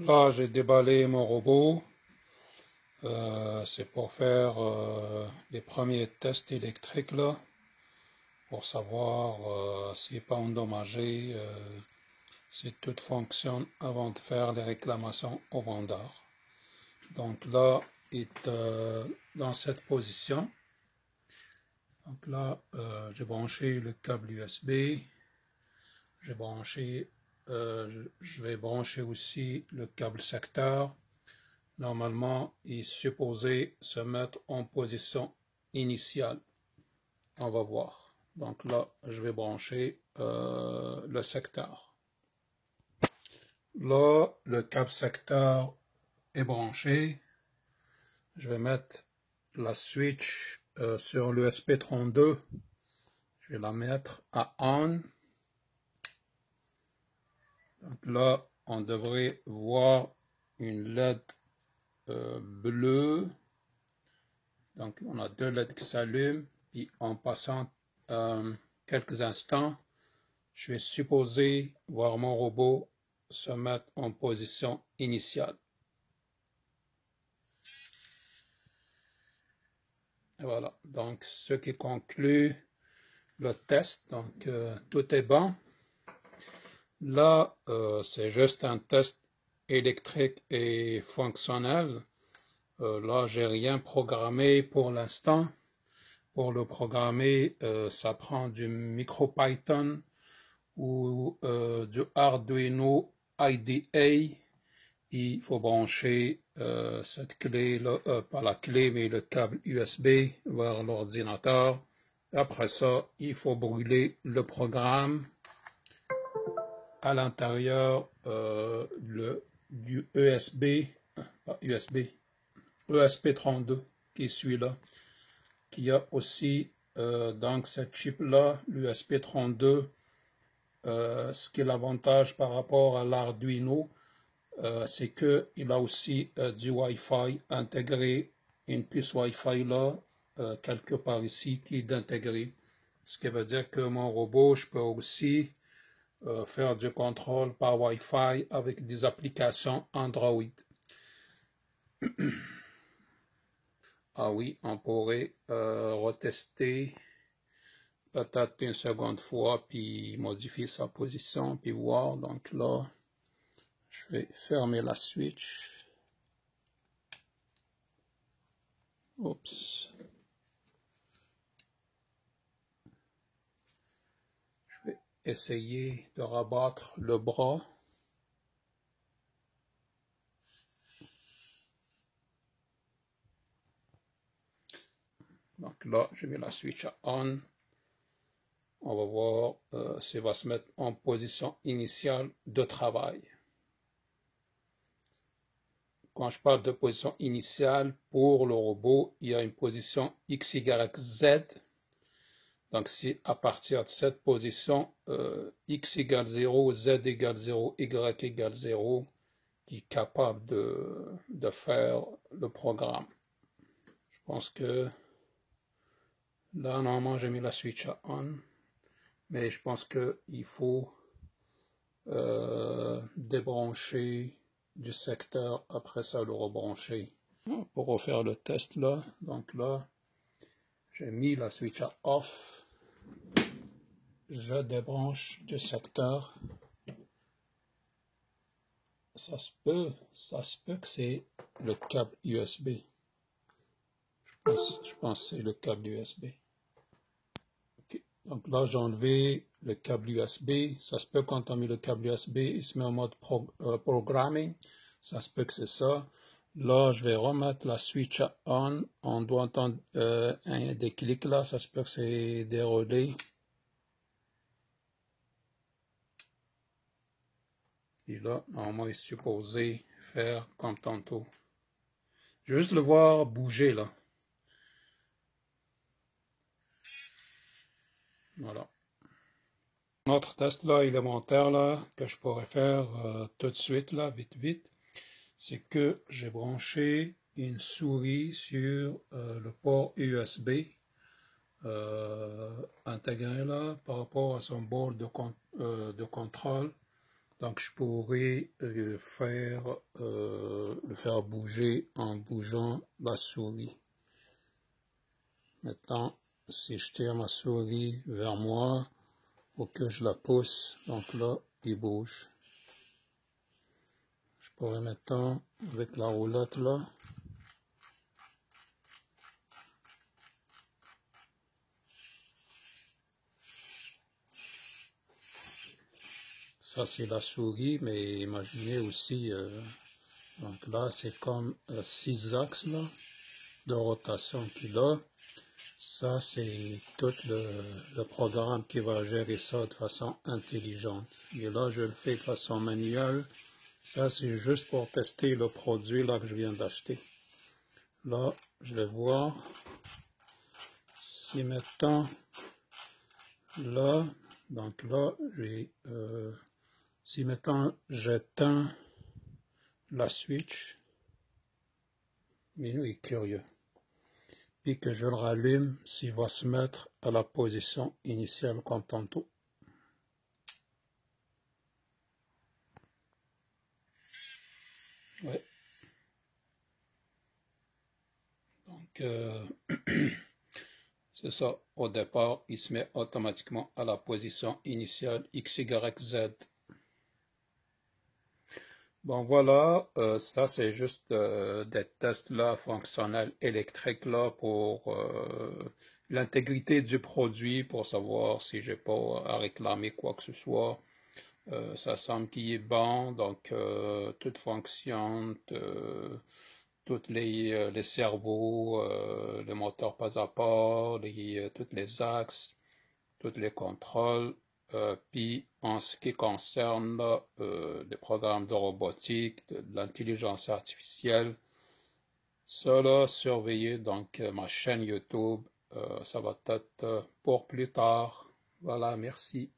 Là, j'ai déballé mon robot. C'est pour faire les premiers tests électriques là, pour savoir s'il n'est pas endommagé, si tout fonctionne avant de faire les réclamations au vendeur. Donc là, il est dans cette position. Donc là, j'ai branché le câble USB. J'ai branché, je vais brancher aussi le câble secteur. Normalement, il est supposé se mettre en position initiale. On va voir. Donc là, je vais brancher le secteur. Là, le câble secteur est branché. Je vais mettre la switch sur l'USP32. Je vais la mettre à on. Donc là, on devrait voir une LED bleue. Donc on a deux LED qui s'allument. Puis en passant quelques instants, je vais supposer voir mon robot se mettre en position initiale. Et voilà, donc ce qui conclut le test. Donc tout est bon. Là, c'est juste un test électrique et fonctionnel. Là, j'ai rien programmé pour l'instant. Pour le programmer, ça prend du MicroPython ou du Arduino IDE. Il faut brancher cette clé là, pas la clé, mais le câble USB vers l'ordinateur. Après ça, il faut brûler le programme à l'intérieur du ESP 32 qui est celui-là, qui a aussi donc cette chip là, l'USP 32. Ce qui est l'avantage par rapport à l'Arduino, c'est qu'il a aussi du Wi-Fi intégré, une puce Wi-Fi là, quelque part ici, qui est intégrée. Ce qui veut dire que mon robot, je peux aussi faire du contrôle par Wi-Fi avec des applications Android. Ah oui, on pourrait retester peut-être une seconde fois, puis modifier sa position, puis voir. Donc là, je vais fermer la switch. Oups. Je vais essayer de rabattre le bras. Donc là, je mets la switch à on. On va voir s'il va se mettre en position initiale de travail. Quand je parle de position initiale, pour le robot, il y a une position X, Y, Z. Donc, si à partir de cette position, X égale 0, Z égale 0, Y égale 0, qui est capable de faire le programme. Je pense que là, normalement, j'ai mis la switch à on, mais je pense qu'il faut débrancher du secteur, après ça le rebrancher. Pour refaire le test là, donc là, j'ai mis la switch à off, je débranche du secteur. Ça se peut que c'est le câble USB. Je pense que c'est le câble USB. Okay. Donc là, j'ai enlevé le câble USB. Ça se peut quand on met le câble USB, il se met en mode programming. Ça se peut que c'est ça. Là, je vais remettre la switch à on. On doit entendre des clics là. Ça se peut que c'est des relais. Et là, normalement, il est supposé faire comme tantôt. Je vais juste le voir bouger là. Voilà. Notre test là, élémentaire là, que je pourrais faire tout de suite là, vite, c'est que j'ai branché une souris sur le port USB intégré là par rapport à son board de contrôle Donc je pourrais le faire bouger en bougeant la souris. Maintenant, si je tire ma souris vers moi ou que je la pousse, donc là, il bouge. Je pourrais maintenant, avec la roulotte là, ça c'est la souris, mais imaginez aussi, donc là c'est comme 6 axes là, de rotation qu'il a. Ça c'est tout le programme qui va gérer ça de façon intelligente. Et là je le fais de façon manuelle. Ça c'est juste pour tester le produit là que je viens d'acheter. Là je vais voir si maintenant là, donc là j'ai si maintenant j'éteins la switch, mais nous il est curieux, puis que je le rallume, s'il va se mettre à la position initiale comme tantôt. Ouais. Donc c'est ça, au départ il se met automatiquement à la position initiale XYZ. Bon voilà, ça c'est juste des tests là fonctionnels électriques là pour l'intégrité du produit, pour savoir si j'ai pas à réclamer quoi que ce soit. Ça semble qu'il est bon, donc tout fonctionne, tous les cerveaux, le moteur pas à pas, tous les axes, tous les contrôles. Puis en ce qui concerne les programmes de robotique, de l'intelligence artificielle, ça là, surveillez donc ma chaîne YouTube, ça va être pour plus tard. Voilà, merci.